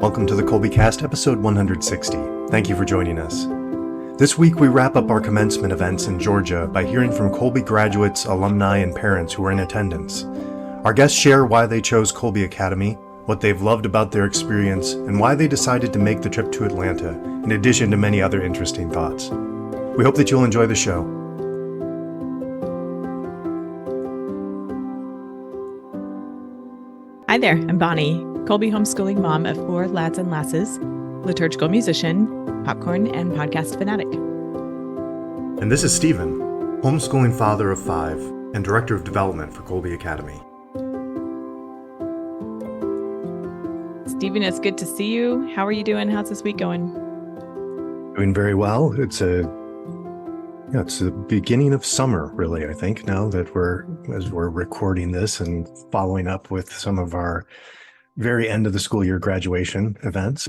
Welcome to the Kolbecast, episode 160. Thank you for joining us. This week we wrap up our commencement events in Georgia by hearing from Kolbe graduates, alumni, and parents who were in attendance. Our guests share why they chose Kolbe Academy, what they've loved about their experience, and why they decided to make the trip to Atlanta, in addition to many other interesting thoughts. We hope that you'll enjoy the show. Hi there, I'm Bonnie, Kolbe homeschooling mom of 4 lads and lasses, liturgical musician, popcorn and podcast fanatic. And this is Stephen, homeschooling father of 5 and director of development for Kolbe Academy. Stephen, it's good to see you. How are you doing? How's this week going? Doing very well. It's the beginning of summer, really, I think, now that we're recording this and following up with some of our very end of the school year graduation events.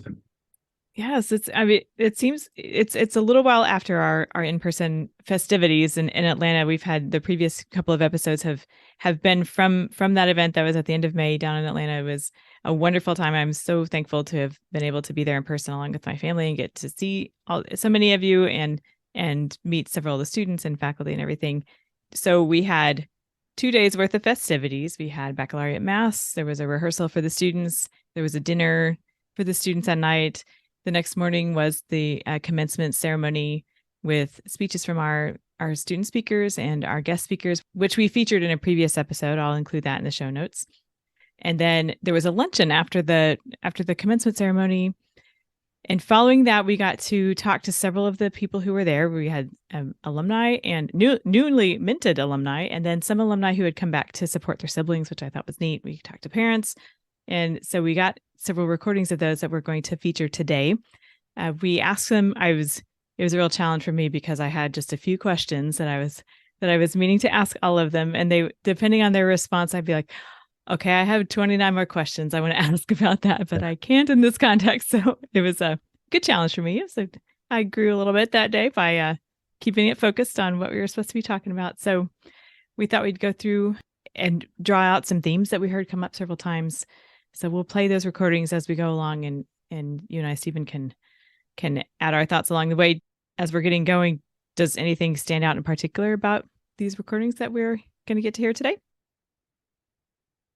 Yes, it seems it's a little while after our in-person festivities in Atlanta. We've had the previous couple of episodes have been from that event that was at the end of May down in Atlanta. It was a wonderful time. I'm so thankful to have been able to be there in person along with my family and get to see so many of you and meet several of the students and faculty and everything. So we had 2 days worth of festivities. We had baccalaureate mass. There was a rehearsal for the students. There was a dinner for the students at night. The next morning was the commencement ceremony with speeches from our student speakers and our guest speakers, which we featured in a previous episode. I'll include that in the show notes. And then there was a luncheon after the commencement ceremony. And following that, we got to talk to several of the people who were there. We had alumni and newly minted alumni, and then some alumni who had come back to support their siblings, which I thought was neat. We talked to parents. And so we got several recordings of those that we're going to feature today. We asked them, it was a real challenge for me because I had just a few questions that I was meaning to ask all of them. And they, depending on their response, I'd be like, okay, I have 29 more questions I want to ask about that, but I can't in this context. So it was a good challenge for me. So I grew a little bit that day by keeping it focused on what we were supposed to be talking about. So we thought we'd go through and draw out some themes that we heard come up several times. So we'll play those recordings as we go along, and you and I, Stephen, can add our thoughts along the way as we're getting going. Does anything stand out in particular about these recordings that we're going to get to hear today?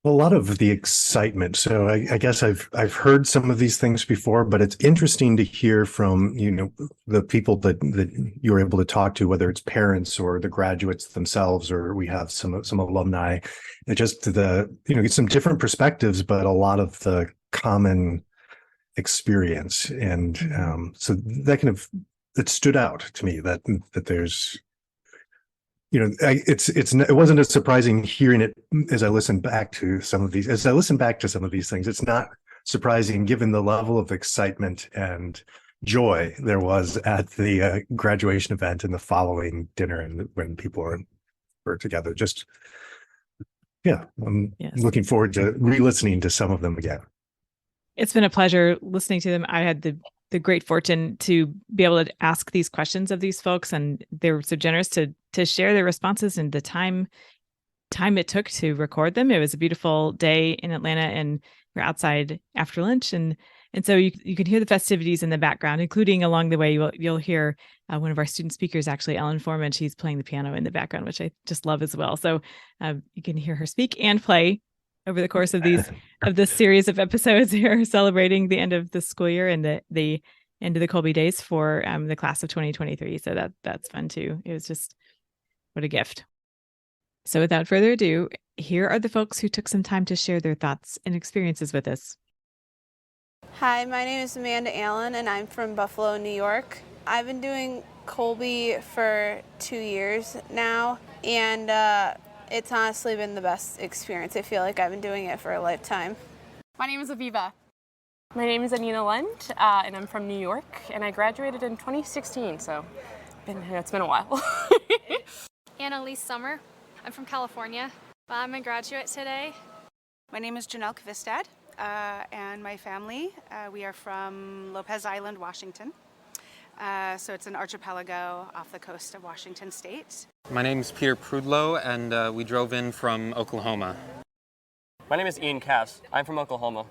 Well, a lot of the excitement. So I guess I've heard some of these things before, but it's interesting to hear from, the people that you were able to talk to, whether it's parents or the graduates themselves, or we have some alumni, and just some different perspectives, but a lot of the common experience. And so that it stood out to me that there's, it wasn't as surprising hearing it as I listened back to some of these. As I listen back to some of these things, it's not surprising given the level of excitement and joy there was at the graduation event and the following dinner, and when people were together. I'm looking forward to re-listening to some of them again. It's been a pleasure listening to them. I had the great fortune to be able to ask these questions of these folks, and they were so generous to share their responses and the time it took to record them. It was a beautiful day in Atlanta, and we're outside after lunch, and so you can hear the festivities in the background, including along the way you'll hear one of our student speakers, actually Ellen Foreman. She's playing the piano in the background, which I just love as well. So you can hear her speak and play over the course of this series of episodes here, celebrating the end of the school year and the end of the Kolbe days for the class of 2023. So that's fun too. It was just, what a gift. So without further ado, here are the folks who took some time to share their thoughts and experiences with us. Hi, my name is Amanda Allen, and I'm from Buffalo, New York. I've been doing Kolbe for 2 years now, and it's honestly been the best experience. I feel like I've been doing it for a lifetime. My name is Aviva. My name is Anina Lund, and I'm from New York, and I graduated in 2016, so it's been a while. Annalise Summer. I'm from California. I'm a graduate today. My name is Janelle Kvistad, and my family, we are from Lopez Island, Washington. So it's an archipelago off the coast of Washington State. My name is Peter Prudlow, and we drove in from Oklahoma. My name is Ian Cass. I'm from Oklahoma.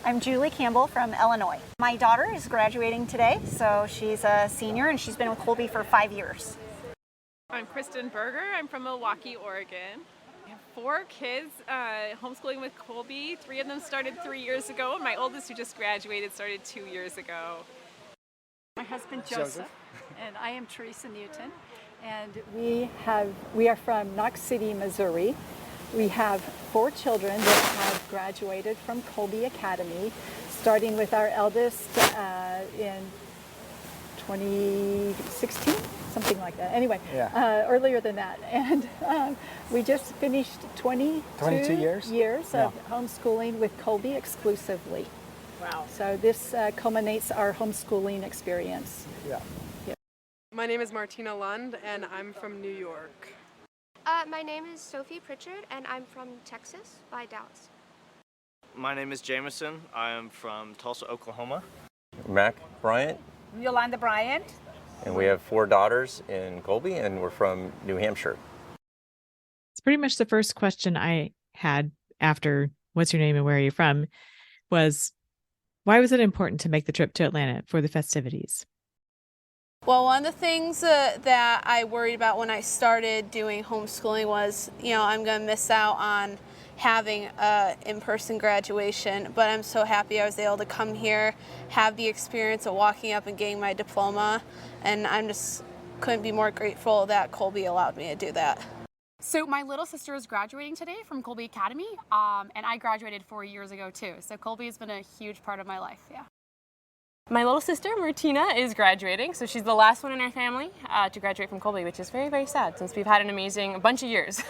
I'm Julie Campbell from Illinois. My daughter is graduating today, so she's a senior and she's been with Kolbe for 5 years. I'm Kristen Berger. I'm from Milwaukee, Oregon. I have 4 kids homeschooling with Kolbe. 3 of them started 3 years ago, and my oldest, who just graduated, started 2 years ago. My husband Joseph, and I am Teresa Newton, and we are from Knox City, Missouri. We have 4 children that have graduated from Kolbe Academy, starting with our eldest in 2016, something like that. Anyway, earlier than that. And we just finished 22 years of homeschooling with Kolbe exclusively. Wow. So this culminates our homeschooling experience. Yeah. My name is Martina Lund, and I'm from New York. My name is Sophie Pritchard, and I'm from Texas by Dallas. My name is Jameson. I am from Tulsa, Oklahoma. Mac Bryant. Yolanda Bryant. And we have 4 daughters in Kolbe, and we're from New Hampshire. It's pretty much the first question I had after "What's your name and where are you from?" was, why was it important to make the trip to Atlanta for the festivities? Well, one of the things that I worried about when I started doing homeschooling was, I'm going to miss out on having an in-person graduation, but I'm so happy I was able to come here, have the experience of walking up and getting my diploma, and I'm just couldn't be more grateful that Kolbe allowed me to do that. So my little sister is graduating today from Kolbe Academy, and I graduated 4 years ago too. So Kolbe has been a huge part of my life, yeah. My little sister, Martina, is graduating, so she's the last one in our family to graduate from Kolbe, which is very, very sad since we've had an amazing bunch of years.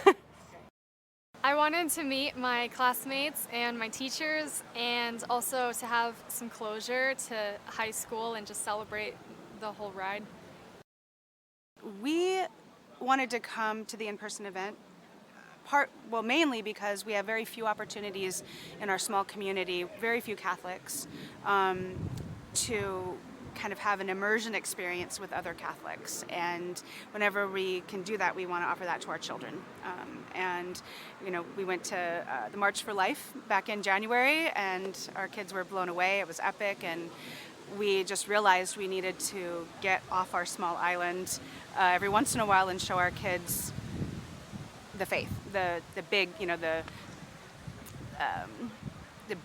I wanted to meet my classmates and my teachers, and also to have some closure to high school and just celebrate the whole ride. We wanted to come to the in-person event mainly because we have very few opportunities in our small community, very few Catholics, to kind of have an immersion experience with other Catholics, and whenever we can do that, we want to offer that to our children. And we went to the March for Life back in January, and our kids were blown away. It was epic, and we just realized we needed to get off our small island every once in a while and show our kids the faith, the big, the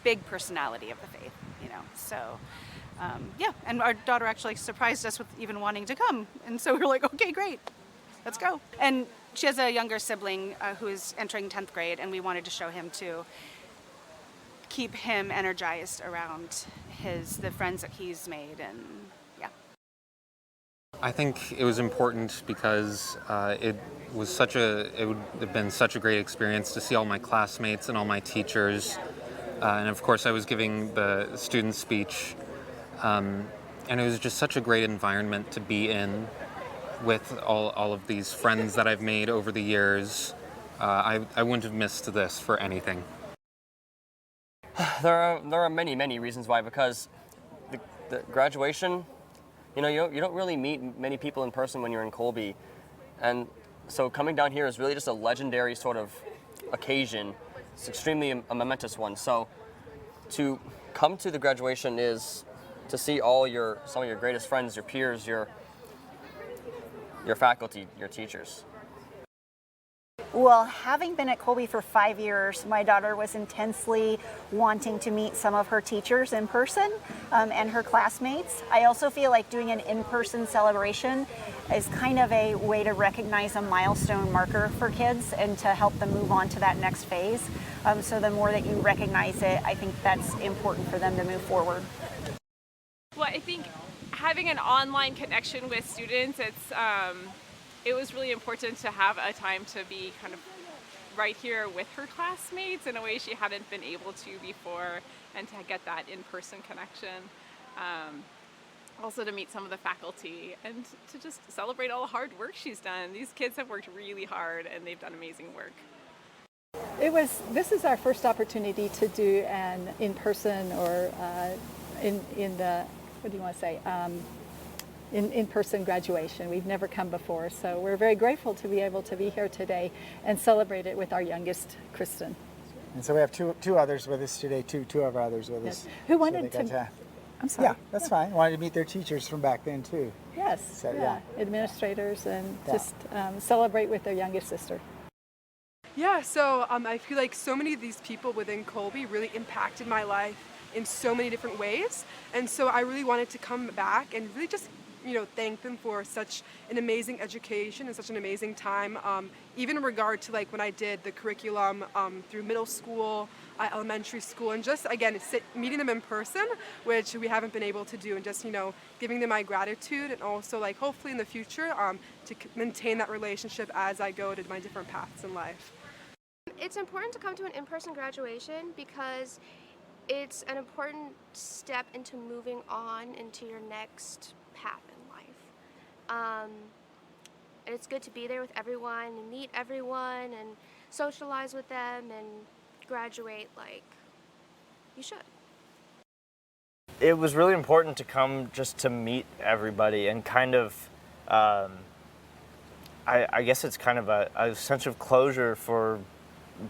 big personality of the faith, So. And our daughter actually surprised us with even wanting to come. And so we were like, okay, great, let's go. And she has a younger sibling who's entering 10th grade, and we wanted to show him to keep him energized around the friends that he's made, and yeah. I think it was important because it would have been such a great experience to see all my classmates and all my teachers. And of course I was giving the student speech. And it was just such a great environment to be in with all of these friends that I've made over the years. I wouldn't have missed this for anything. There are many reasons why, because the graduation, you don't really meet many people in person when you're in Kolbe. And so coming down here is really just a legendary sort of occasion. It's extremely a momentous one. So to come to the graduation is to see some of your greatest friends, your peers, your faculty, your teachers. Well, having been at Kolbe for 5 years, my daughter was intensely wanting to meet some of her teachers in person and her classmates. I also feel like doing an in-person celebration is kind of a way to recognize a milestone marker for kids and to help them move on to that next phase. So the more that you recognize it, I think that's important for them to move forward. Well, I think having an online connection with students, it was really important to have a time to be kind of right here with her classmates in a way she hadn't been able to before, and to get that in-person connection. Also to meet some of the faculty and to just celebrate all the hard work she's done. These kids have worked really hard and they've done amazing work. This is our first opportunity to do an in-person or in-person graduation. We've never come before, so we're very grateful to be able to be here today and celebrate it with our youngest, Kristen. And so we have two others with us today, two of our others with us. Who wanted so to? I'm sorry. Yeah, that's fine. Wanted to meet their teachers from back then too. Yes. So, yeah. Administrators and just celebrate with their youngest sister. Yeah, so I feel like so many of these people within Kolbe really impacted my life in so many different ways. And so I really wanted to come back and really just, thank them for such an amazing education and such an amazing time, even in regard to like when I did the curriculum through middle school, elementary school, and just, again, meeting them in person, which we haven't been able to do, and just, giving them my gratitude, and also like hopefully in the future to maintain that relationship as I go to my different paths in life. It's important to come to an in-person graduation because it's an important step into moving on into your next path in life. And it's good to be there with everyone and meet everyone and socialize with them and graduate like you should. It was really important to come just to meet everybody and kind of, I guess it's kind of a sense of closure for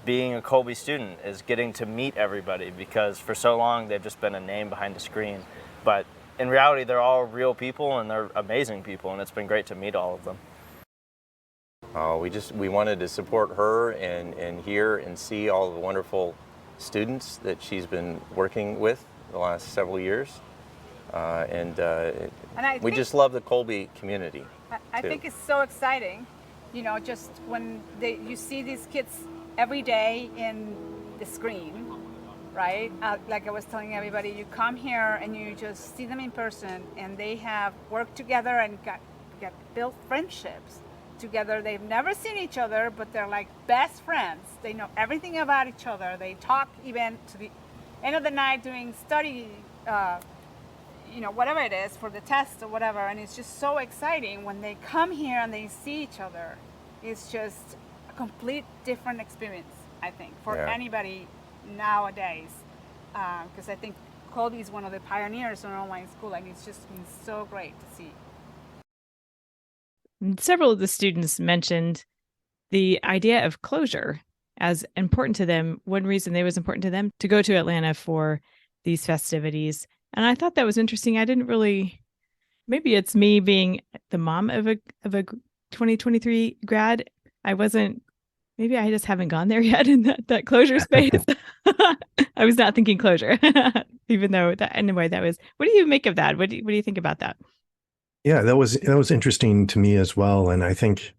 being a Kolbe student, is getting to meet everybody, because for so long they've just been a name behind a screen. But in reality, they're all real people and they're amazing people, and it's been great to meet all of them. We wanted to support her and hear and see all the wonderful students that she's been working with the last several years. We just love the Kolbe community. I think it's so exciting, just when you see these kids every day in the screen, right? Like I was telling everybody, you come here and you just see them in person, and they have worked together and got built friendships together. They've never seen each other, but they're like best friends. They know everything about each other. They talk even to the end of the night doing study, whatever it is for the test or whatever. And it's just so exciting when they come here and they see each other. It's just a complete different experience, I think, for anybody nowadays. Because I think Kolbe is one of the pioneers in online school, and it's just been so great to see. Several of the students mentioned the idea of closure as important to them. One reason it was important to them to go to Atlanta for these festivities. And I thought that was interesting. I didn't really, maybe it's me being the mom of a 2023 grad. Maybe I just haven't gone there yet in that closure space. I was not thinking closure, even though that in a way that was, what do you make of that? What do you think about that? Yeah, that was interesting to me as well. And I think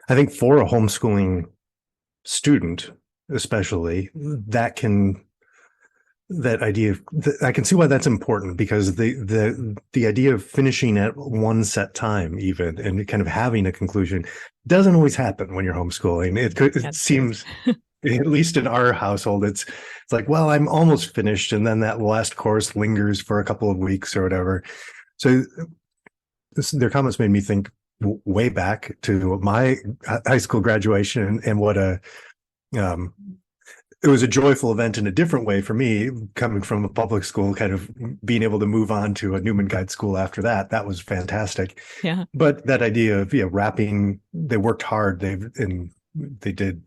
for a homeschooling student, especially, I can see why that's important, because the idea of finishing at one set time even and kind of having a conclusion doesn't always happen when you're homeschooling. It seems, at least in our household, it's like, well, I'm almost finished, and then that last course lingers for a couple of weeks or whatever. So their comments made me think way back to my high school graduation, and what it was a joyful event in a different way for me, coming from a public school, kind of being able to move on to a Newman Guide school after that. That was fantastic. Yeah. But that idea of wrapping, they worked hard. They did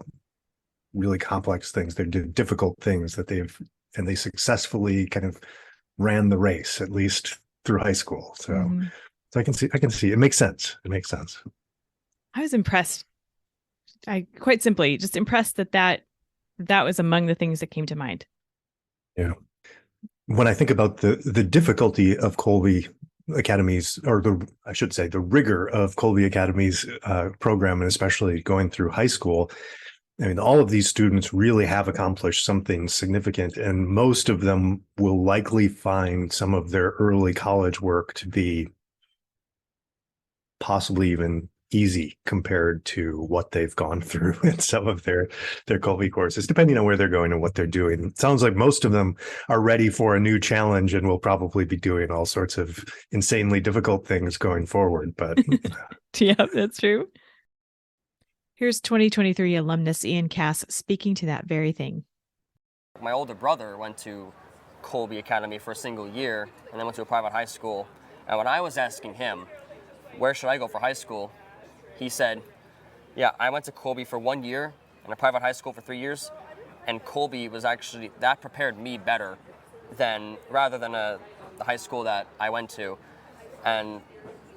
really complex things. They did difficult things and they successfully kind of ran the race, at least through high school. So, so I can see it makes sense. It makes sense. I was impressed. Quite simply just impressed that was among the things that came to mind. Yeah. When I think about the difficulty of Kolbe Academy's, or I should say the rigor of Kolbe Academy's program, and especially going through high school, I mean, all of these students really have accomplished something significant, and most of them will likely find some of their early college work to be possibly even easy compared to what they've gone through in some of their Kolbe courses, depending on where they're going and what they're doing. It sounds like most of them are ready for a new challenge and will probably be doing all sorts of insanely difficult things going forward. But yeah, that's true. Here's 2023 alumnus Ian Cass speaking to that very thing. My older brother went to Kolbe Academy for a single year and then went to a private high school. And when I was asking him, where should I go for high school? He said, yeah, I went to Kolbe for 1 year and a private high school for 3 years. and Kolbe was actually, that prepared me better rather than the high school that I went to. And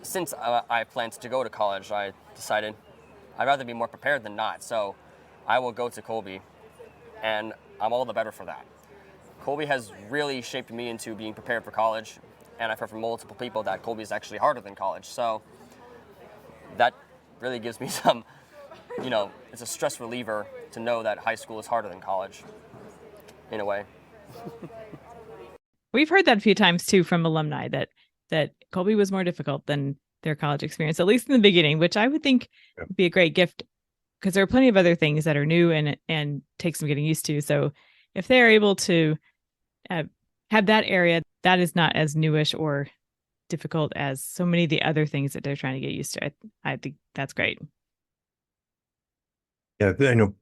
since I planned to go to college, I decided I'd rather be more prepared than not. So I will go to Kolbe, and I'm all the better for that. Kolbe has really shaped me into being prepared for college, and I've heard from multiple people that Kolbe is actually harder than college. So that really gives me some, it's a stress reliever to know that high school is harder than college, in a way. We've heard that a few times too from alumni that Kolbe was more difficult than their college experience, at least in the beginning, which I would think would be a great gift, because there are plenty of other things that are new and take some getting used to. So if they're able to have that area that is not as newish or difficult as so many of the other things that they're trying to get used to, I think that's great. Yeah, I know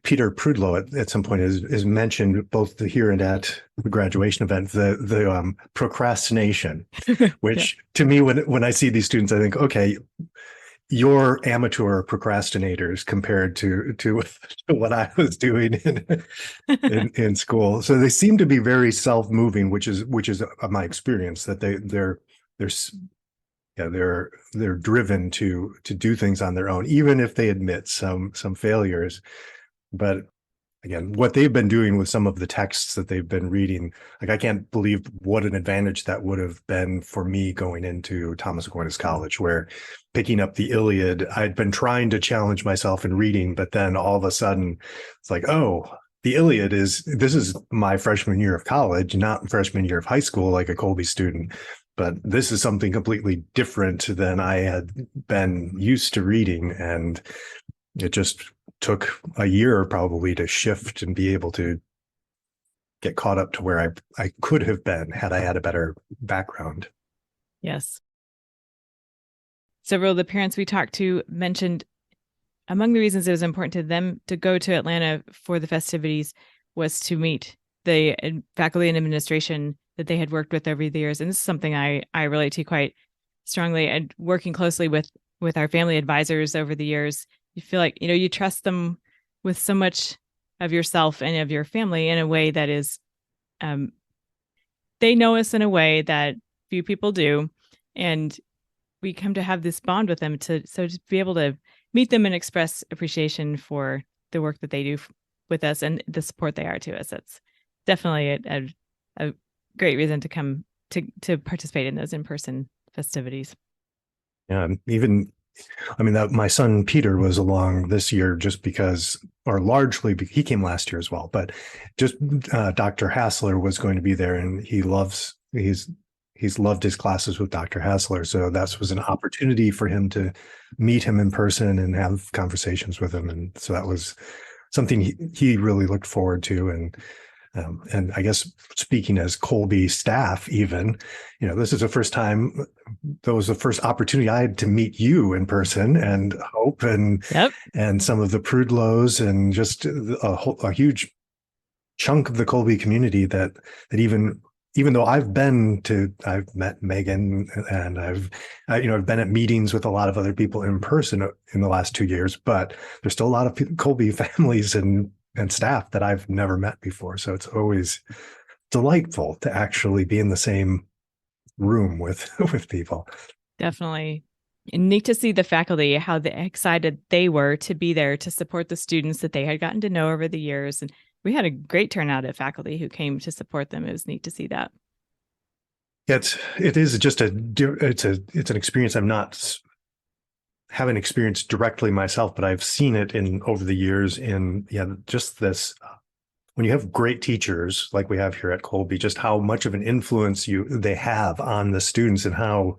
Peter Prudlow at some point has mentioned both here and at the graduation event the procrastination, which to me, when I see these students, I think, okay, you're amateur procrastinators compared to what I was doing in school. So they seem to be very self-moving, which is my experience, that they're driven to do things on their own, even if they admit some failures. But again, what they've been doing with some of the texts that they've been reading, like, I can't believe what an advantage that would have been for me going into Thomas Aquinas College, where picking up the Iliad, I'd been trying to challenge myself in reading, but then all of a sudden it's like, oh, the Iliad this is my freshman year of college, not freshman year of high school, like a Kolbe student. But this is something completely different than I had been used to reading. And it just took a year probably to shift and be able to get caught up to where I could have been had I had a better background. Yes. Several of the parents we talked to mentioned among the reasons it was important to them to go to Atlanta for the festivities was to meet the faculty and administration that they had worked with over the years. And this is something I relate to quite strongly. And working closely with our family advisors over the years, you feel like, you trust them with so much of yourself and of your family in a way that is, they know us in a way that few people do. And we come to have this bond with them to be able to meet them and express appreciation for the work that they do with us and the support they are to us. It's definitely a great reason to come to participate in those in-person festivities. Yeah, that my son Peter was along this year just because, or largely, he came last year as well, but just Dr. Hassler was going to be there, and he's loved his classes with Dr. Hassler. So that was an opportunity for him to meet him in person and have conversations with him. And so that was something he really looked forward to. And I guess speaking as Kolbe staff, even, this is the first time, that was the first opportunity I had to meet you in person, and Hope and some of the Prudlows, and just a huge chunk of the Kolbe community that even though I've met Megan, and I've been at meetings with a lot of other people in person in the last 2 years, but there's still a lot of Kolbe families and staff that I've never met before. So it's always delightful to actually be in the same room with people. Definitely. And neat to see the faculty, how excited they were to be there to support the students that they had gotten to know over the years. And we had a great turnout of faculty who came to support them. It was neat to see that. It is just it's an experience haven't experienced directly myself, but I've seen it over the years just this, when you have great teachers like we have here at Kolbe, just how much of an influence they have on the students, and how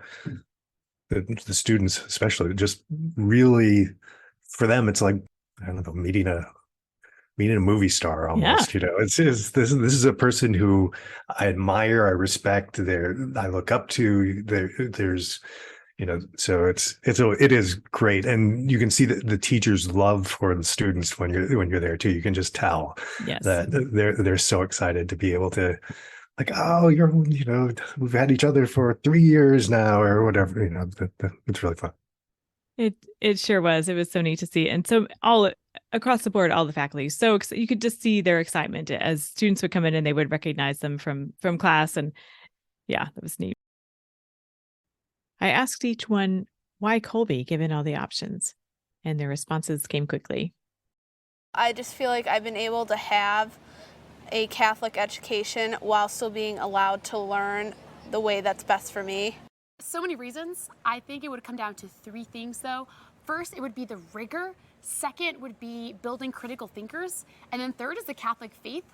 the students, especially, just really, for them, it's like, I don't know, meeting a movie star almost. This is a person who I admire, I respect, I look up to. There's so it is great, and you can see the teachers' love for the students when you're there too. You can just tell that they're so excited to be able to, like, oh, we've had each other for 3 years now, or whatever. It's really fun. It sure was. It was so neat to see, and so all across the board, all the faculty. So you could just see their excitement as students would come in and they would recognize them from class. And yeah, that was neat. I asked each one, why Kolbe, given all the options? And their responses came quickly. I just feel like I've been able to have a Catholic education while still being allowed to learn the way that's best for me. So many reasons. I think it would come down to three things though. First, it would be the rigor. Second would be building critical thinkers. And then third is the Catholic faith.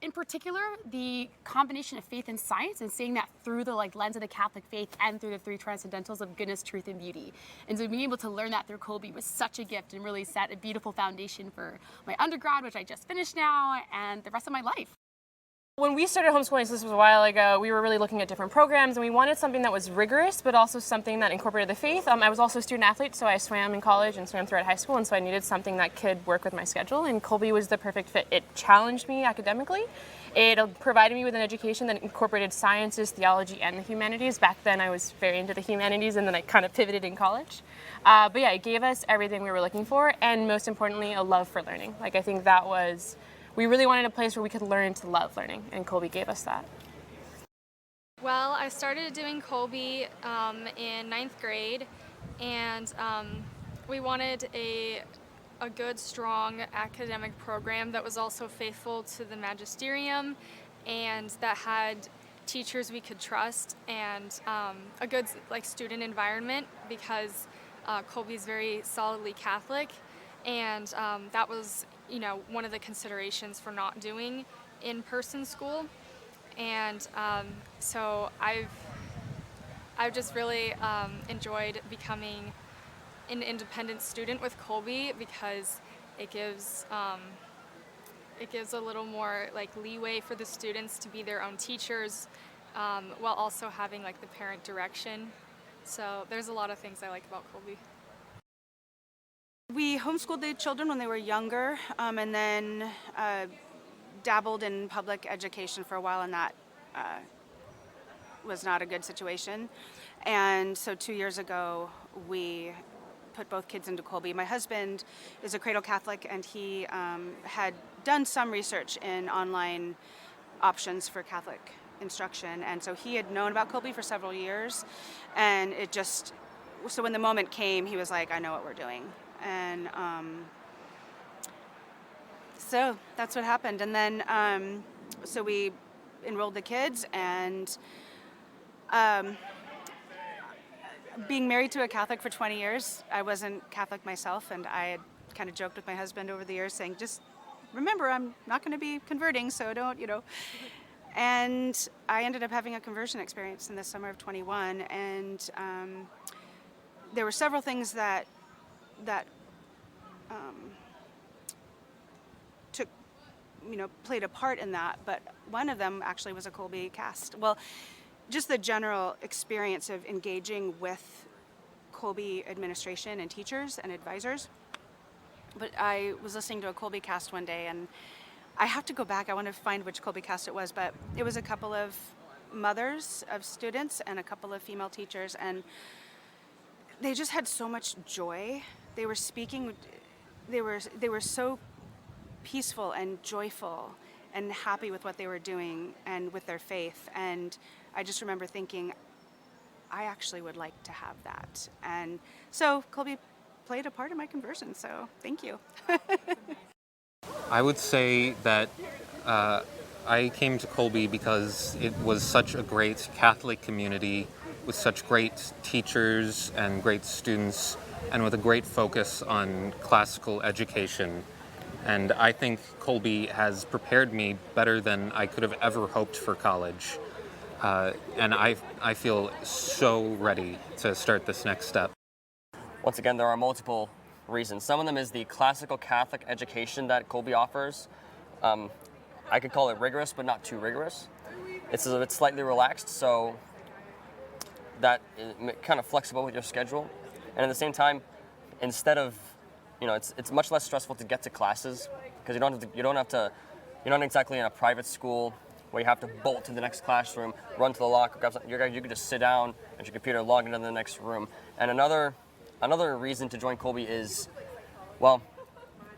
In particular, the combination of faith and science, and seeing that through the lens of the Catholic faith and through the three transcendentals of goodness, truth, and beauty. And so being able to learn that through Kolbe was such a gift and really set a beautiful foundation for my undergrad, which I just finished now, and the rest of my life. When we started homeschooling, so this was a while ago, we were really looking at different programs, and we wanted something that was rigorous, but also something that incorporated the faith. I was also a student athlete, so I swam in college and swam throughout high school, and so I needed something that could work with my schedule, and Kolbe was the perfect fit. It challenged me academically. It provided me with an education that incorporated sciences, theology, and the humanities. Back then, I was very into the humanities, and then I kind of pivoted in college. But yeah, it gave us everything we were looking for, and most importantly, a love for learning. I think that was... We really wanted a place where we could learn to love learning, and Kolbe gave us that. Well, I started doing Kolbe in 9th grade, and we wanted a good, strong academic program that was also faithful to the magisterium and that had teachers we could trust, and a good student environment, because Kolbe is very solidly Catholic, and that was one of the considerations for not doing in-person school. And so I've just really enjoyed becoming an independent student with Kolbe, because it gives a little more leeway for the students to be their own teachers, while also having the parent direction. So there's a lot of things I like about Kolbe. We homeschooled the children when they were younger, and then dabbled in public education for a while, and that was not a good situation. And so 2 years ago, we put both kids into Kolbe. My husband is a cradle Catholic, and he had done some research in online options for Catholic instruction, and so he had known about Kolbe for several years, and so when the moment came, he was like, I know what we're doing. And so that's what happened. And then, so we enrolled the kids, and being married to a Catholic for 20 years, I wasn't Catholic myself, and I had kind of joked with my husband over the years saying, just remember, I'm not going to be converting, so don't, And I ended up having a conversion experience in the summer of 21, and there were several things that played a part in that, but one of them actually was a Kolbecast. Well, just the general experience of engaging with Kolbe administration and teachers and advisors. But I was listening to a Kolbecast one day, and I have to go back, I want to find which Kolbecast it was, but it was a couple of mothers of students and a couple of female teachers, and they just had so much joy. They were speaking, they were so peaceful and joyful and happy with what they were doing and with their faith. And I just remember thinking, I actually would like to have that. And so Kolbe played a part in my conversion, so thank you. I would say that I came to Kolbe because it was such a great Catholic community with such great teachers and great students, and with a great focus on classical education. And I think Kolbe has prepared me better than I could have ever hoped for college. And I feel so ready to start this next step. Once again, there are multiple reasons. Some of them is the classical Catholic education that Kolbe offers. I could call it rigorous, but not too rigorous. It's a bit slightly relaxed, so that is kind of flexible with your schedule. And at the same time, instead of, it's much less stressful to get to classes, because you're not exactly in a private school where you have to bolt to the next classroom, run to the locker, grab something. You can just sit down at your computer, log into the next room. And another reason to join Kolbe is, well,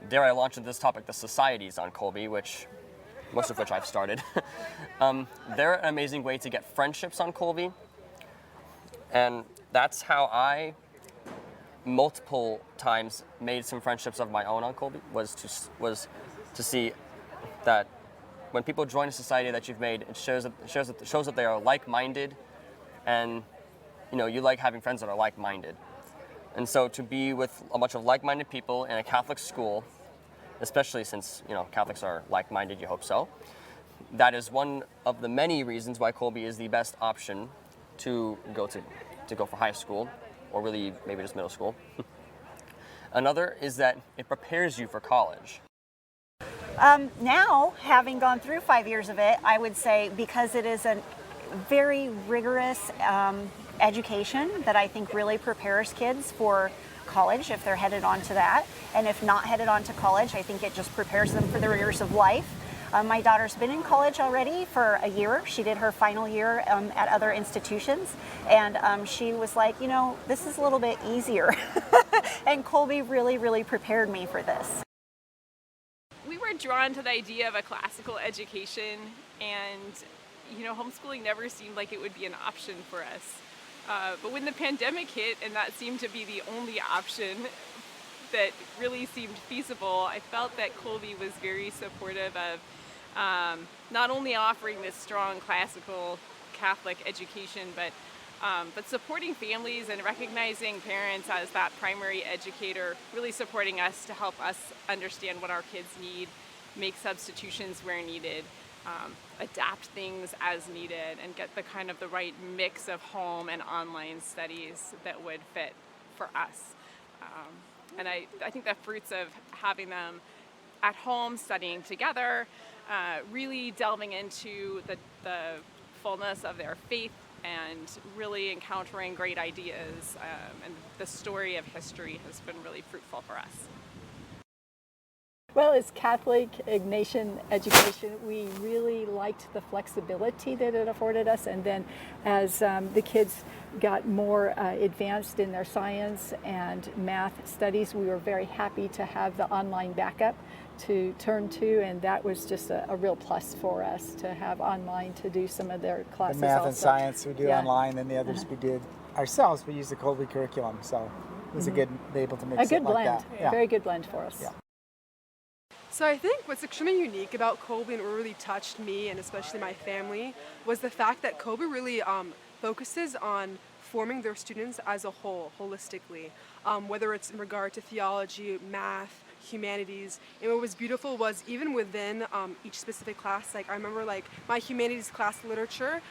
dare I launch into this topic, the societies on Kolbe, most of which I've started. They're an amazing way to get friendships on Kolbe. And that's how I multiple times made some friendships of my own on Kolbe, was to see that when people join a society that you've made, it shows that they are like-minded, and you like having friends that are like-minded. And so to be with a bunch of like-minded people in a Catholic school, especially since Catholics are like-minded, you hope so, that is one of the many reasons why Kolbe is the best option to go for high school, or really maybe just middle school. Another is that it prepares you for college. Now, having gone through 5 years of it, I would say because it is a very rigorous education that I think really prepares kids for college if they're headed on to that. And if not headed on to college, I think it just prepares them for the rigors of life. My daughter's been in college already for a year. She did her final year at other institutions, and she was like, this is a little bit easier. And Kolbe really, really prepared me for this. We were drawn to the idea of a classical education, and homeschooling never seemed like it would be an option for us. But when the pandemic hit and that seemed to be the only option that really seemed feasible, I felt that Kolbe was very supportive of not only offering this strong classical Catholic education, but supporting families and recognizing parents as that primary educator, really supporting us to help us understand what our kids need, make substitutions where needed, adapt things as needed, and get the right mix of home and online studies that would fit for us. And I think the fruits of having them at home studying together, really delving into the fullness of their faith and really encountering great ideas, and the story of history has been really fruitful for us. Well, as Catholic Ignatian education, we really liked the flexibility that it afforded us. And then as the kids got more advanced in their science and math studies, we were very happy to have the online backup to turn to, and that was just a real plus for us to have online to do some of their classes. The math also. and science we do online, and the others we did ourselves. We used the Kolbe curriculum, so it was a good, able to mix a good it blend, like that. Yeah. very good blend for us. Yeah. So I think what's extremely unique about Kolbe and what really touched me and especially my family was the fact that Kolbe really focuses on forming their students as a whole, holistically, whether it's in regard to theology, math, humanities. And what was beautiful was even within each specific class, like I remember my humanities class, literature,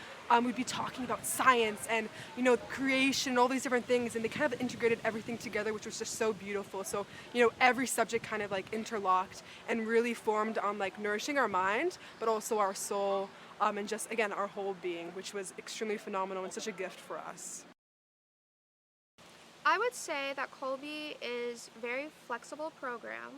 we'd be talking about science and creation and all these different things, and they kind of integrated everything together, which was just so beautiful. So every subject kind of interlocked and really formed on nourishing our mind, but also our soul, and just again our whole being, which was extremely phenomenal and such a gift for us. I would say that Kolbe is a very flexible program,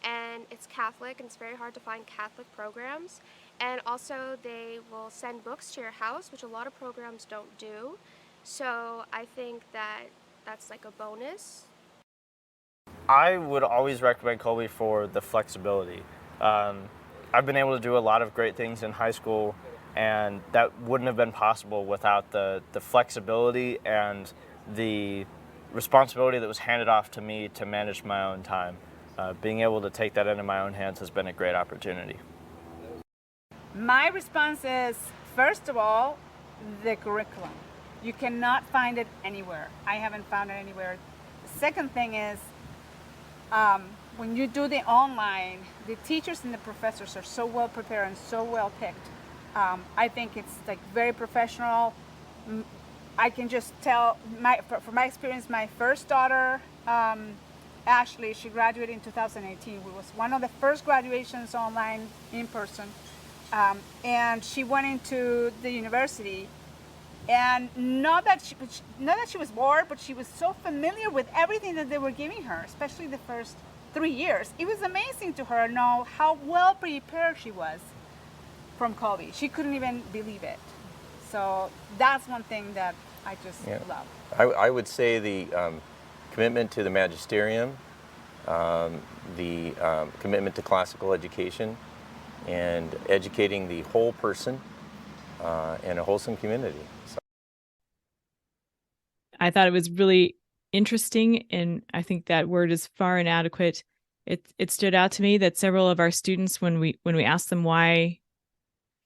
and it's Catholic, and it's very hard to find Catholic programs. And also they will send books to your house, which a lot of programs don't do. So I think that that's a bonus. I would always recommend Kolbe for the flexibility. I've been able to do a lot of great things in high school, and that wouldn't have been possible without the flexibility and the responsibility that was handed off to me to manage my own time. Being able to take that into my own hands has been a great opportunity. My response is, first of all, the curriculum. You cannot find it anywhere. I haven't found it anywhere. The second thing is, when you do the online, the teachers and the professors are so well prepared and so well picked. I think it's very professional. I can just tell, from my experience, my first daughter, Ashley, she graduated in 2018. It was one of the first graduations online in person. And she went into the university, and not that she was bored, but she was so familiar with everything that they were giving her, especially the first 3 years. It was amazing to her know how well prepared she was from Kolbe. She couldn't even believe it. So that's one thing that I just love. I would say the commitment to the magisterium the commitment to classical education, and educating the whole person in a wholesome community. So. I thought it was really interesting, and I think that word is far inadequate. It stood out to me that several of our students, when we asked them why,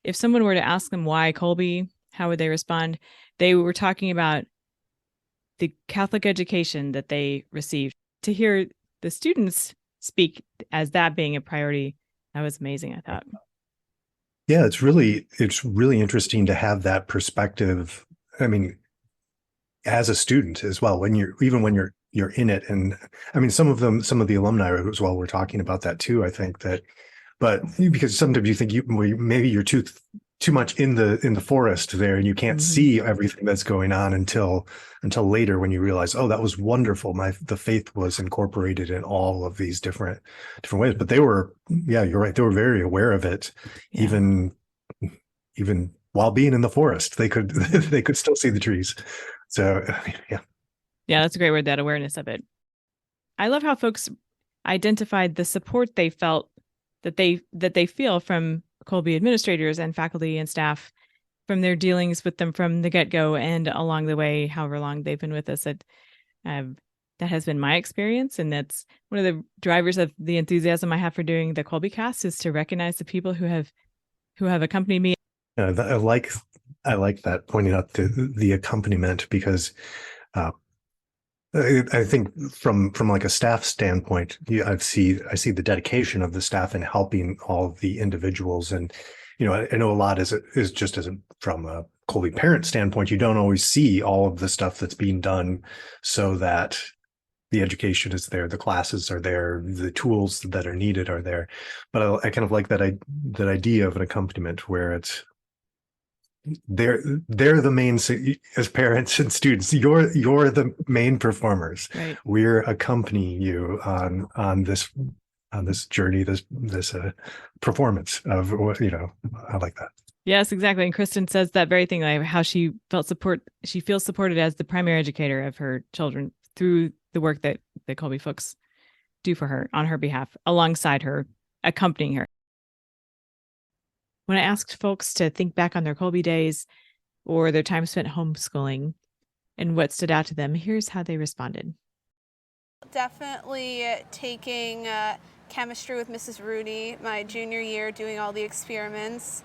if someone were to ask them why Kolbe, how would they respond? They were talking about the Catholic education that they received. To hear the students speak as that being a priority, that was amazing, I thought. Yeah, it's really interesting to have that perspective. I mean, as a student as well, when you're in it. And I mean, some of the alumni as well were talking about that too. I think that, but because sometimes you think maybe you're too much in the forest there, and you can't see everything that's going on until later, when you realize, oh, that was wonderful. The faith was incorporated in all of these different ways. But they were, yeah, you're right. They were very aware of it, even while being in the forest. They could still see the trees. So yeah, that's a great word, that awareness of it. I love how folks identified the support they felt that they feel from Kolbe administrators and faculty and staff, from their dealings with them from the get-go and along the way, however long they've been with us. That has been my experience, and that's one of the drivers of the enthusiasm I have for doing the Kolbecast, is to recognize the people who have accompanied me. I like that, pointing out the accompaniment, because I think from like a staff standpoint, I see the dedication of the staff in helping all of the individuals. And I know a lot is just from a Kolbe parent standpoint, you don't always see all of the stuff that's being done so that the education is there, the classes are there, the tools that are needed are there. But I kind of like that idea of an accompaniment where it's they're the main, as parents and students, you're the main performers. Right. We're accompanying you on this journey, this performance of I like that. Yes, exactly. And Kristen says that very thing, like how she feels supported as the primary educator of her children through the work that the Kolbe folks do for her on her behalf, alongside her, accompanying her. When I asked folks to think back on their Kolbe days or their time spent homeschooling and what stood out to them, here's how they responded. Definitely taking chemistry with Mrs. Rooney my junior year, doing all the experiments,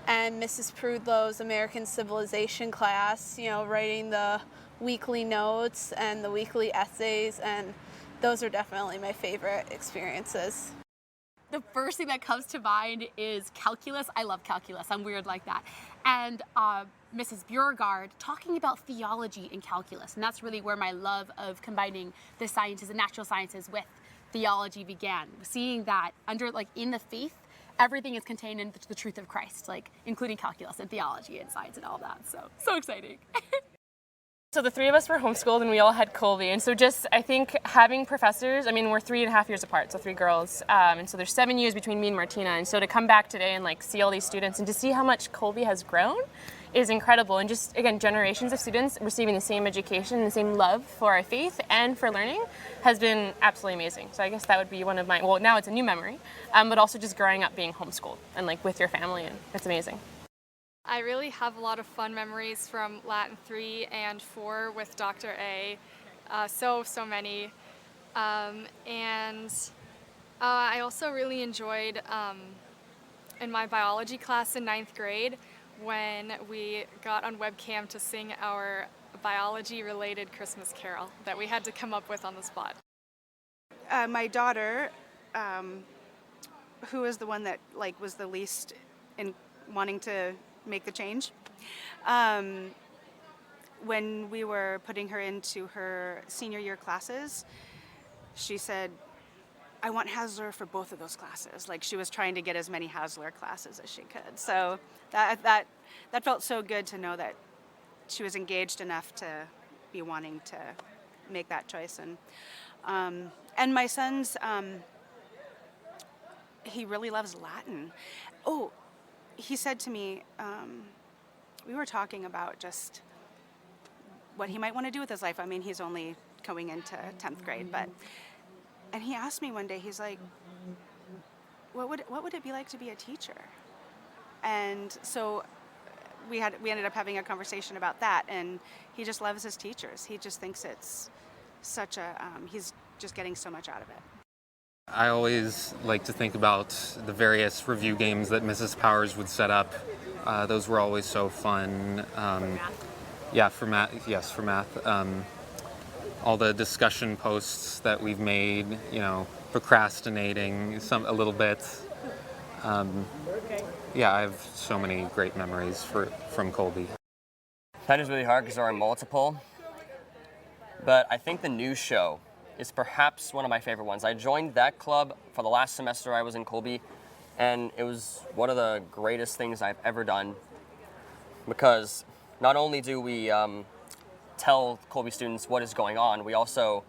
and Mrs. Prudlow's American Civilization class, writing the weekly notes and the weekly essays, and those are definitely my favorite experiences. The first thing that comes to mind is calculus. I love calculus. I'm weird like that. And Mrs. Beauregard talking about theology in calculus. And that's really where my love of combining the sciences and natural sciences with theology began. Seeing that in the faith, everything is contained in the truth of Christ, including calculus and theology and science and all that. So exciting. So the three of us were homeschooled and we all had Kolbe. And so I think having professors, we're 3.5 years apart, so 3 girls. And so there's 7 years between me and Martina. And so to come back today and see all these students and to see how much Kolbe has grown is incredible. And just, again, generations of students receiving the same education and the same love for our faith and for learning has been absolutely amazing. So I guess that would be one of my, well, now it's a new memory, but also just growing up being homeschooled and with your family, and it's amazing. I really have a lot of fun memories from Latin 3 and 4 with Dr. A. So many. And I also really enjoyed in my biology class in 9th grade when we got on webcam to sing our biology-related Christmas carol that we had to come up with on the spot. My daughter, who is the one that was the least in wanting to make the change. When we were putting her into her senior year classes, she said, I want Hausler for both of those classes. She was trying to get as many Hausler classes as she could. So that felt so good to know that she was engaged enough to be wanting to make that choice. And my son's, he really loves Latin. Oh, he said to me, we were talking about just what he might want to do with his life. He's only going into 10th grade, but And he asked me one day, he's like, what would it be like to be a teacher? And so we ended up having a conversation about that, and he just loves his teachers. He just thinks it's such a, he's just getting so much out of it. I always like to think about the various review games that Mrs. Powers would set up. Those were always so fun. Yeah, for math. Yes, for math. All the discussion posts that we've made, procrastinating a little bit. Yeah, I have so many great memories from Kolbe. That is really hard because there are multiple. But I think the news show is perhaps one of my favorite ones. I joined that club for the last semester I was in Kolbe, and it was one of the greatest things I've ever done, because not only do we tell Kolbe students what is going on, we also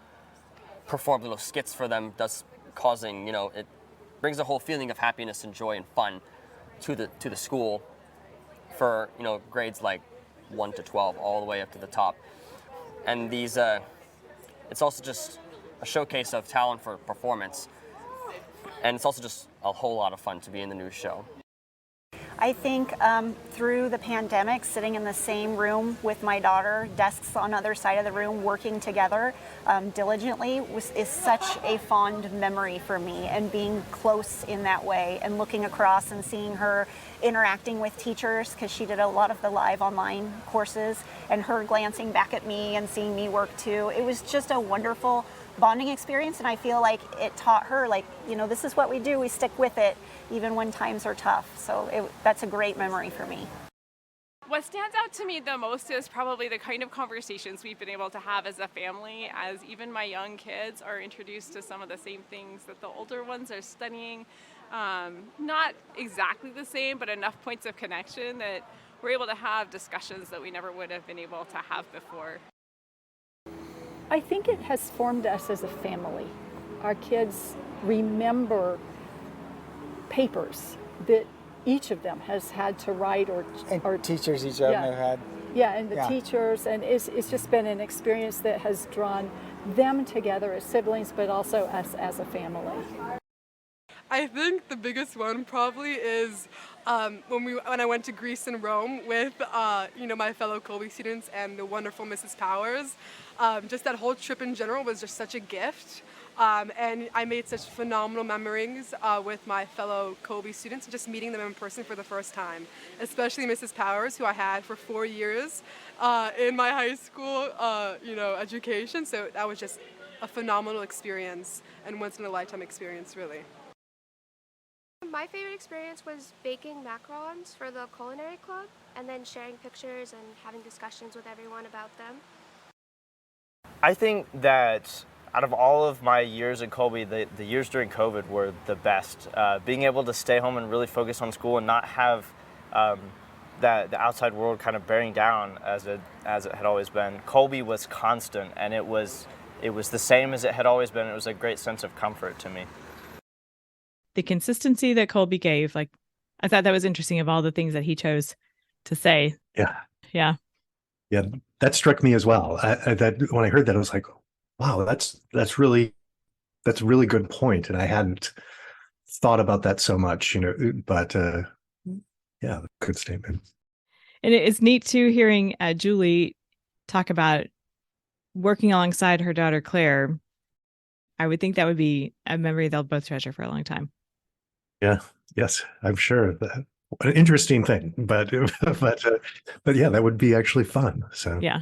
perform little skits for them, thus causing, it brings a whole feeling of happiness and joy and fun to the school for, grades like 1 to 12 all the way up to the top. And these, it's also just a showcase of talent for performance. And it's also just a whole lot of fun to be in the news show. I think through the pandemic, sitting in the same room with my daughter, desks on the other side of the room, working together diligently is such a fond memory for me, and being close in that way and looking across and seeing her interacting with teachers, because she did a lot of the live online courses, and her glancing back at me and seeing me work too. It was just a wonderful bonding experience, and I feel like it taught her, this is what we do, we stick with it even when times are tough. So that's a great memory for me. What stands out to me the most is probably the kind of conversations we've been able to have as a family, as even my young kids are introduced to some of the same things that the older ones are studying. Not exactly the same, but enough points of connection that we're able to have discussions that we never would have been able to have before. I think it has formed us as a family. Our kids remember papers that each of them has had to write, or teachers each of them have had. Yeah, and the teachers, and it's just been an experience that has drawn them together as siblings, but also us as a family. I think the biggest one probably is when I went to Greece and Rome with my fellow Kolbe students and the wonderful Mrs. Powers. Just that whole trip in general was just such a gift. And I made such phenomenal memories with my fellow Kolbe students, just meeting them in person for the first time, especially Mrs. Powers, who I had for 4 years in my high school education. So that was just a phenomenal experience, and once in a lifetime experience, really. My favorite experience was baking macarons for the culinary club, and then sharing pictures and having discussions with everyone about them. I think that out of all of my years in Kolbe, the years during COVID were the best. Being able to stay home and really focus on school and not have the outside world kind of bearing down as it had always been. Kolbe was constant, and it was the same as it had always been. It was a great sense of comfort to me. The consistency that Kolbe gave, I thought that was interesting, of all the things that he chose to say. Yeah. That struck me as well. That when I heard that, I was like, wow, that's really a really good point, and I hadn't thought about that so much, But good statement. And it's neat too hearing Julie talk about working alongside her daughter Claire. I would think that would be a memory they'll both treasure for a long time. Yeah. Yes, I'm sure. An interesting thing, but yeah, that would be actually fun. So yeah.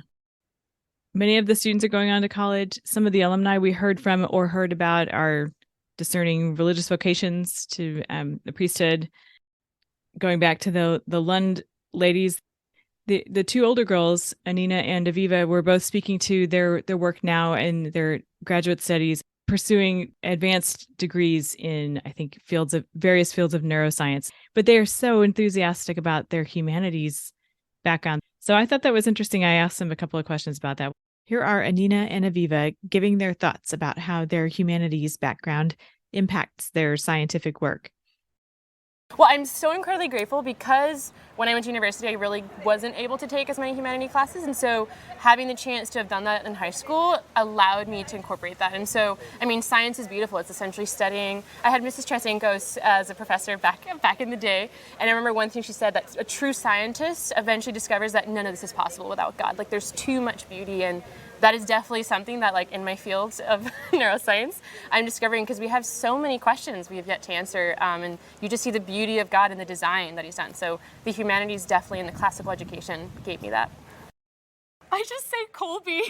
Many of the students are going on to college. Some of the alumni we heard from or heard about are discerning religious vocations to the priesthood. Going back to the Lund ladies, the two older girls, Anina and Aviva, were both speaking to their work now in their graduate studies, pursuing advanced degrees in, I think, various fields of neuroscience. But they are so enthusiastic about their humanities background. So I thought that was interesting. I asked them a couple of questions about that. Here are Anina and Aviva giving their thoughts about how their humanities background impacts their scientific work. Well, I'm so incredibly grateful because when I went to university, I really wasn't able to take as many humanities classes. And so having the chance to have done that in high school allowed me to incorporate that. And so, I mean, science is beautiful. It's essentially studying. I had Mrs. Tresenkos as a professor back in the day. And I remember one thing she said, that a true scientist eventually discovers that none of this is possible without God. Like, there's too much beauty, and that is definitely something that, like, in my field of neuroscience, I'm discovering, because we have so many questions we have yet to answer, and you just see the beauty of God in the design that He's done. So the humanities definitely in the classical education gave me that. I just say Kolbe.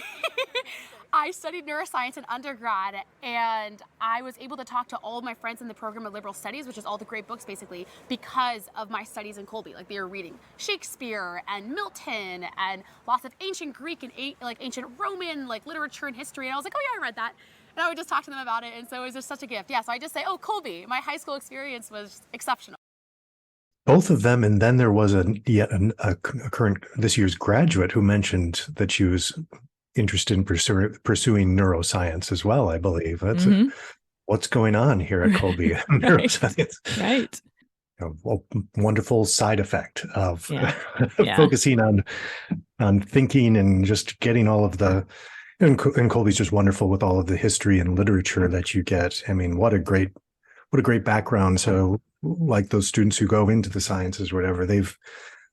I studied neuroscience in undergrad, and I was able to talk to all of my friends in the program of liberal studies, which is all the great books basically, because of my studies in Kolbe. Like, they were reading Shakespeare and Milton and lots of ancient Greek and ancient Roman literature and history. And I was like, oh yeah, I read that. And I would just talk to them about it, and so it was just such a gift. Yeah, so I just say, oh, Kolbe. My high school experience was exceptional. Both of them, and then there was a current this year's graduate who mentioned that she was interested in pursuing neuroscience as well. I believe that's what's going on here at Kolbe. Neuroscience, right? A wonderful side effect of focusing on thinking and just getting all of the. And Kolbe's just wonderful with all of the history and literature that you get. I mean, what a great background. So, like those students who go into the sciences, or whatever,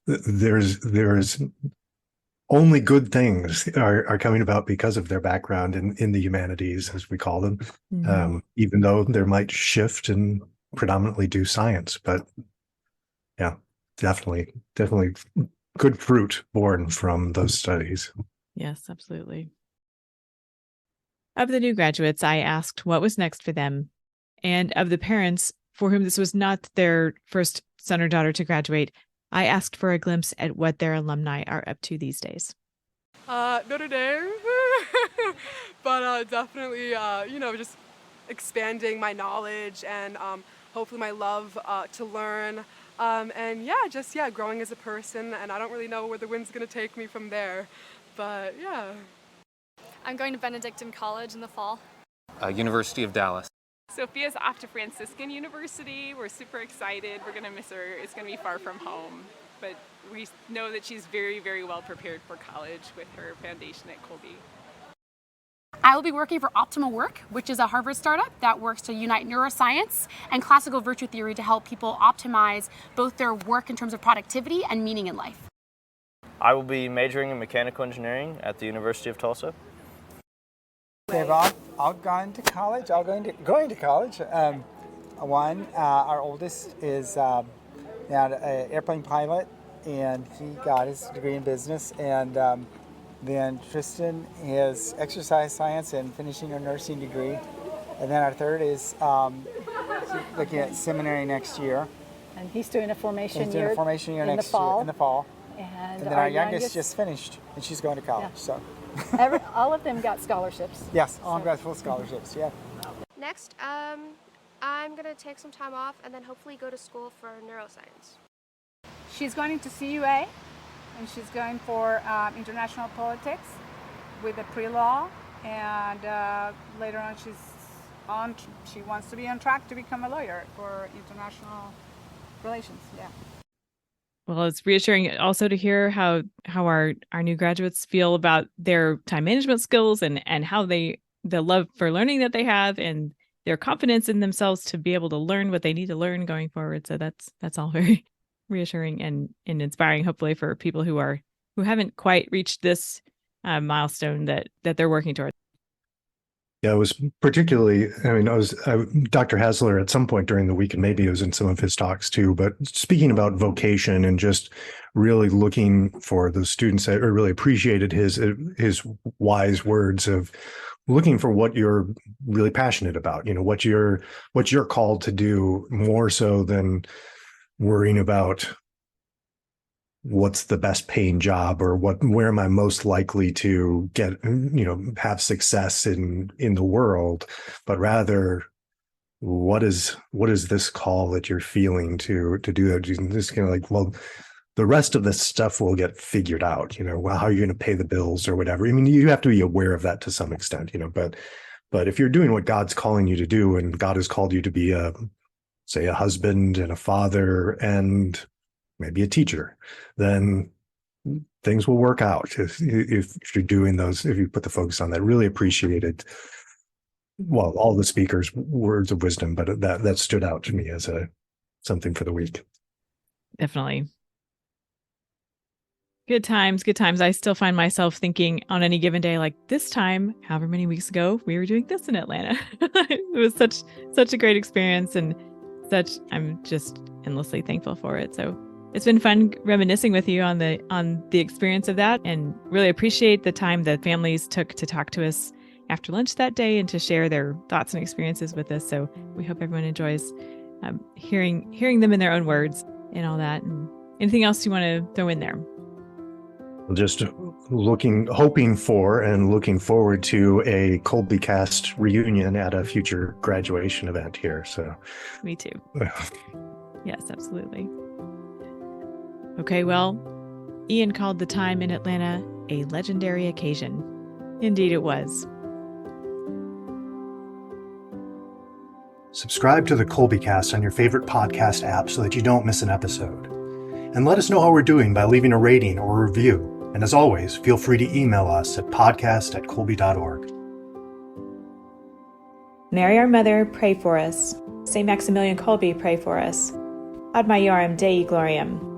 there's only good things are coming about because of their background in the humanities, as we call them. Even though there might shift and predominantly do science, but yeah, definitely good fruit born from those studies. Yes, absolutely. Of the new graduates, I asked what was next for them, and of the parents for whom this was not their first son or daughter to graduate, I asked for a glimpse at what their alumni are up to these days. Notre Dame, but definitely, just expanding my knowledge and hopefully my love to learn, and growing as a person. And I don't really know where the wind's going to take me from there, but yeah. I'm going to Benedictine College in the fall. University of Dallas. Sophia's off to Franciscan University. We're super excited. We're going to miss her. It's going to be far from home. But we know that she's very, very well prepared for college with her foundation at Kolbe. I will be working for Optimal Work, which is a Harvard startup that works to unite neuroscience and classical virtue theory to help people optimize both their work in terms of productivity and meaning in life. I will be majoring in mechanical engineering at the University of Tulsa. They've all gone to college, going to college. One, our oldest is now an airplane pilot, and he got his degree in business. And then Tristan is exercise science and finishing her nursing degree. And then our third is looking at seminary next year. And he's doing a formation year in the fall. And then our youngest just finished, and she's going to college. Yeah. So. All of them got scholarships. Yes, all got full scholarships, yeah. Next, I'm going to take some time off and then hopefully go to school for neuroscience. She's going to CUA, and she's going for international politics with a pre-law, and later on she wants to be on track to become a lawyer for international relations. Yeah. Well, it's reassuring also to hear how our new graduates feel about their time management skills and how the love for learning that they have and their confidence in themselves to be able to learn what they need to learn going forward. So that's all very reassuring and inspiring, hopefully, for people who haven't quite reached this milestone that they're working towards. Yeah, it was particularly, Dr. Hasler at some point during the week, and maybe it was in some of his talks too, but speaking about vocation and just really looking for those students that really appreciated his wise words of looking for what you're really passionate about, what you're called to do, more so than worrying about what's the best paying job or where am I most likely to get, have success in the world, but rather what is this call that you're feeling to do that? This kind of the rest of this stuff will get figured out, how are you going to pay the bills or whatever. I mean, you have to be aware of that to some extent, but if you're doing what God's calling you to do, and God has called you to be a say a husband and a father and maybe a teacher, then things will work out if you're doing those, if you put the focus on that. Really appreciated, well, all the speakers' words of wisdom, but that stood out to me as something for the week. Definitely. Good times, good times. I still find myself thinking on any given day, like this time, however many weeks ago, we were doing this in Atlanta. It was such a great experience, and I'm just endlessly thankful for it. So it's been fun reminiscing with you on the experience of that, and really appreciate the time that families took to talk to us after lunch that day and to share their thoughts and experiences with us. So we hope everyone enjoys hearing them in their own words and all that. And anything else you want to throw in there? Just hoping for and looking forward to a Kolbecast reunion at a future graduation event here. So me too. Yes, absolutely. Okay, well, Ian called the time in Atlanta a legendary occasion. Indeed it was. Subscribe to the Kolbecast on your favorite podcast app so that you don't miss an episode. And let us know how we're doing by leaving a rating or a review. And as always, feel free to email us at podcast@kolbe.org. Mary our Mother, pray for us. St. Maximilian Kolbe, pray for us. Ad Maiorem Dei Gloriam.